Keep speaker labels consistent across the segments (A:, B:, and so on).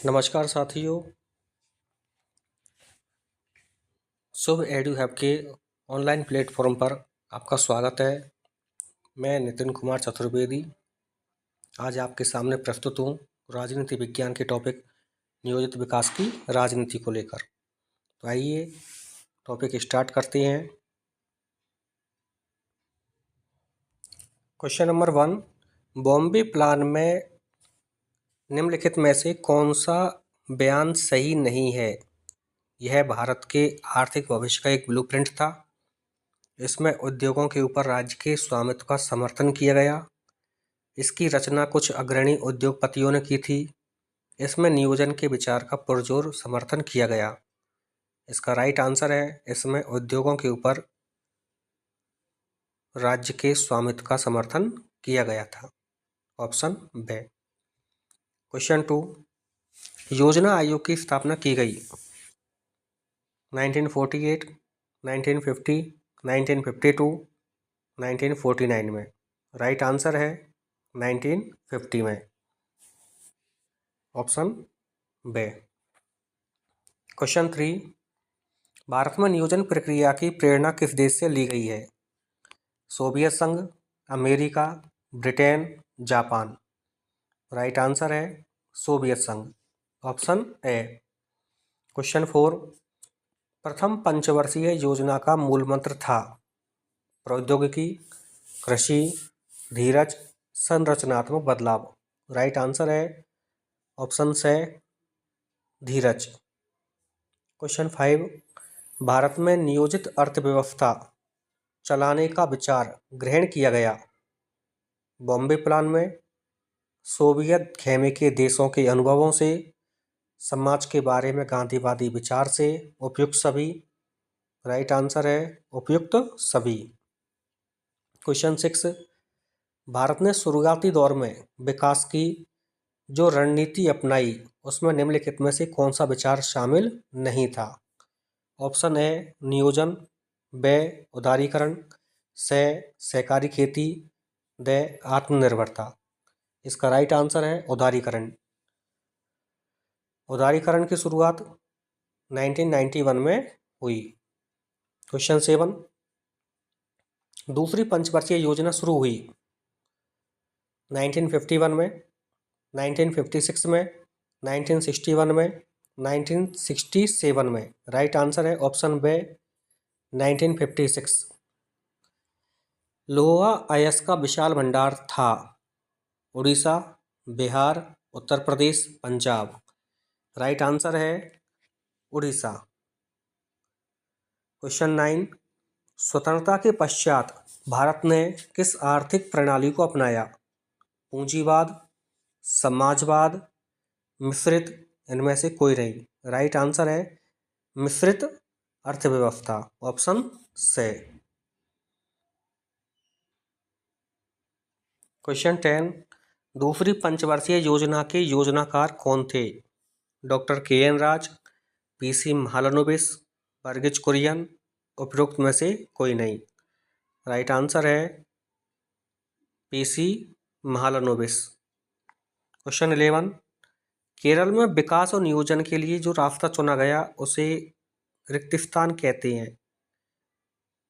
A: नमस्कार साथियों। शुभ edu hub के ऑनलाइन प्लेटफॉर्म पर आपका स्वागत है। मैं नितिन कुमार चतुर्वेदी आज आपके सामने प्रस्तुत हूँ राजनीति विज्ञान के टॉपिक नियोजित विकास की राजनीति को लेकर। तो आइए टॉपिक स्टार्ट करते हैं। क्वेश्चन नंबर 1, बॉम्बे प्लान में निम्नलिखित में से कौन सा बयान सही नहीं है? यह भारत के आर्थिक भविष्य का एक ब्लूप्रिंट था। इसमें उद्योगों के ऊपर राज्य के स्वामित्व का समर्थन किया गया। इसकी रचना कुछ अग्रणी उद्योगपतियों ने की थी। इसमें नियोजन के विचार का पुरजोर समर्थन किया गया। इसका राइट आंसर है, इसमें उद्योगों के ऊपर राज्य के स्वामित्व का समर्थन किया गया था। Option B. क्वेश्चन 2, योजना आयोग की स्थापना की गई 1948, 1950, 1952, 1949 में। राइट आंसर है 1950 में। Option B. क्वेश्चन 3, भारत में नियोजन प्रक्रिया की प्रेरणा किस देश से ली गई है? सोवियत संघ, America, Britain, Japan. Right answer है सोवियत संघ। Option A. क्वेश्चन 4, प्रथम पंचवर्षीय योजना का मूल मंत्र था प्रौद्योगिकी, कृषि, धीरज, संरचनात्मक बदलाव। राइट आंसर है ऑप्शन से धीरज। क्वेश्चन 5, भारत में नियोजित अर्थव्यवस्था चलाने का विचार ग्रहण किया गया बॉम्बे प्लान में, सोवियत खेमे के देशों के अनुभवों से, समाज के बारे में गांधीवादी विचार से, उपयुक्त सभी। राइट आंसर है उपयुक्त सभी। क्वेश्चन 6, भारत ने शुरुआती दौर में विकास की जो रणनीति अपनाई उसमें निम्नलिखित में से कौन सा विचार शामिल नहीं था? ऑप्शन ए नियोजन, बे उदारीकरण, से सहकारी खेती, दे आत्मनिर्भरता। इसका राइट आंसर है उदारीकरण। उदारीकरण की शुरुआत 1991 में हुई। क्वेश्चन 7, दूसरी पंचवर्षीय योजना शुरू हुई 1951 में, 1956 में, 1961 में, 1967 में। राइट आंसर है ऑप्शन बे 1956। लोहा अयस्क का विशाल भंडार था उड़ीसा, बिहार, उत्तर प्रदेश, पंजाब। राइट आंसर है उड़ीसा। क्वेश्चन 9, स्वतंत्रता के पश्चात भारत ने किस आर्थिक प्रणाली को अपनाया? पूंजीवाद, समाजवाद, मिश्रित, इनमें से कोई नहीं। राइट आंसर है मिश्रित अर्थव्यवस्था। ऑप्शन से। क्वेश्चन 10, दूसरी पंचवर्षीय योजना के योजनाकार कौन थे? Doctor K N. Raj, P C. Mahalanobis, Varghese Kurien, उपरोक्त में से कोई नहीं। राइट आंसर है पी.सी. महालनोबिस। क्वेश्चन 11, केरल में विकास और नियोजन के लिए जो रास्ता चुना गया उसे रिक्तिस्थान कहते हैं।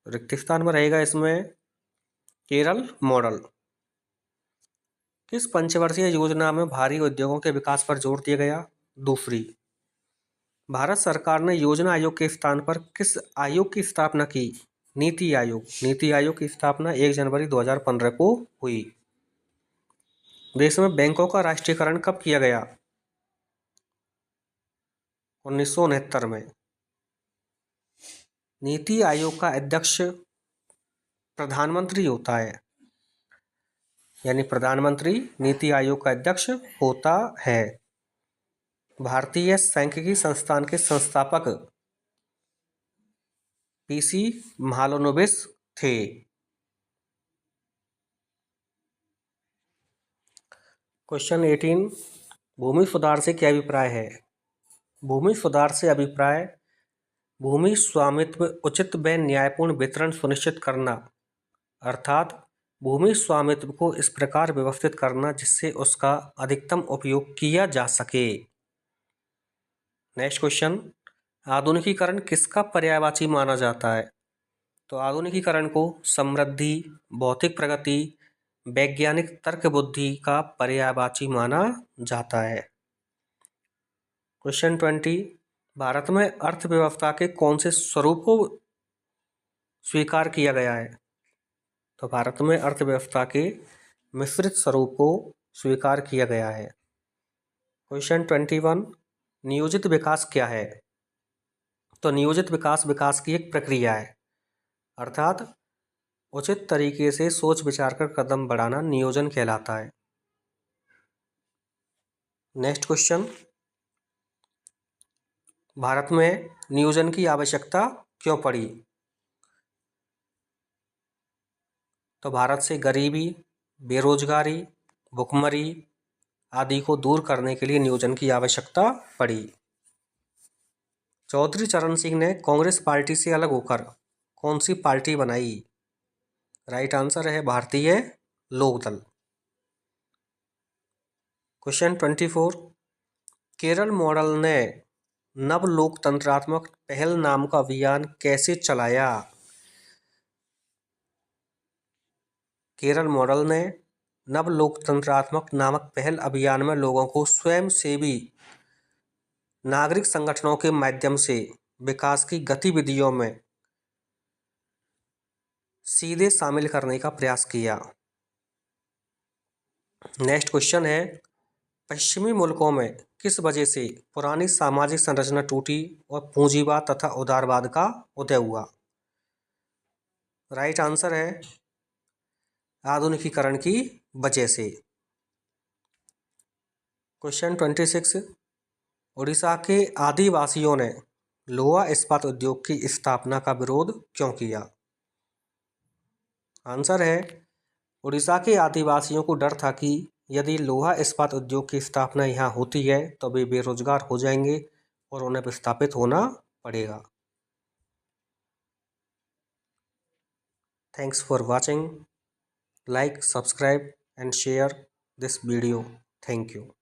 A: रिक्तिस्थान में रहेगा इसमें केरल मॉडल। किस पंचवर्षीय योजना में भारी उद्योगों के विकास पर जोर दिया गया? दूसरी। भारत सरकार ने योजना आयोग के स्थान पर किस आयोग की स्थापना की? नीति आयोग। नीति आयोग की स्थापना 1 जनवरी 2015 को हुई। देश में बैंकों का राष्ट्रीयकरण कब किया गया? 1969 में। नीति आयोग का अध्यक्ष प्रधानमंत्री होता है, यानी प्रधानमंत्री नीति आयोग का अध्यक्ष होता है। भारतीय सांख्यिकी संस्थान के संस्थापक पी.सी. महालनोबिस थे। क्वेश्चन 18, भूमि सुधार से क्या अभिप्राय है? भूमि सुधार से अभिप्राय भूमि स्वामित्व उचित व न्यायपूर्ण वितरण सुनिश्चित करना, अर्थात भूमि स्वामित्व को इस प्रकार व्यवस्थित करना जिससे उसका अधिकतम उपयोग किया जा सके। नेक्स्ट क्वेश्चन, आधुनिकीकरण किसका पर्यायवाची माना जाता है? तो आधुनिकीकरण को समृद्धि, भौतिक प्रगति, वैज्ञानिक तर्क बुद्धि का पर्यायवाची माना जाता है। क्वेश्चन 20, भारत में अर्थव्यवस्था के कौन से स्वरूप को स्वीकार किया गया है? तो भारत में अर्थव्यवस्था के मिश्रित स्वरूप को स्वीकार किया गया है। क्वेश्चन 21, नियोजित विकास क्या है? तो नियोजित विकास विकास की एक प्रक्रिया है, अर्थात उचित तरीके से सोच विचार कर कदम बढ़ाना नियोजन कहलाता है। नेक्स्ट क्वेश्चन, भारत में नियोजन की आवश्यकता क्यों पड़ी? तो भारत से गरीबी, बेरोजगारी, भुखमरी आदि को दूर करने के लिए नियोजन की आवश्यकता पड़ी। चौधरी चरण सिंह ने कांग्रेस पार्टी से अलग होकर कौन सी पार्टी बनाई? राइट आंसर है भारतीय लोकदल। क्वेश्चन 24, केरल मॉडल ने नव लोकतंत्रात्मक पहल नाम का अभियान कैसे चलाया? केरल मॉडल ने नव लोकतंत्रात्मक नामक पहल अभियान में लोगों को स्वयंसेवी नागरिक संगठनों के माध्यम से विकास की गतिविधियों में सीधे शामिल करने का प्रयास किया। नेक्स्ट क्वेश्चन है, पश्चिमी मुल्कों में किस वजह से पुरानी सामाजिक संरचना टूटी और पूंजीवाद तथा उदारवाद का उदय हुआ? राइट आंसर है आधुनिकीकरण की वजह से। क्वेश्चन 26, उड़ीसा के आदिवासियों ने लोहा इस्पात उद्योग की स्थापना का विरोध क्यों किया? आंसर है, उड़ीसा के आदिवासियों को डर था कि यदि लोहा इस्पात उद्योग की स्थापना यहाँ होती है तो वे बेरोजगार हो जाएंगे और उन्हें विस्थापित होना पड़ेगा। Thanks for watching. Like, subscribe and share this video. Thank you.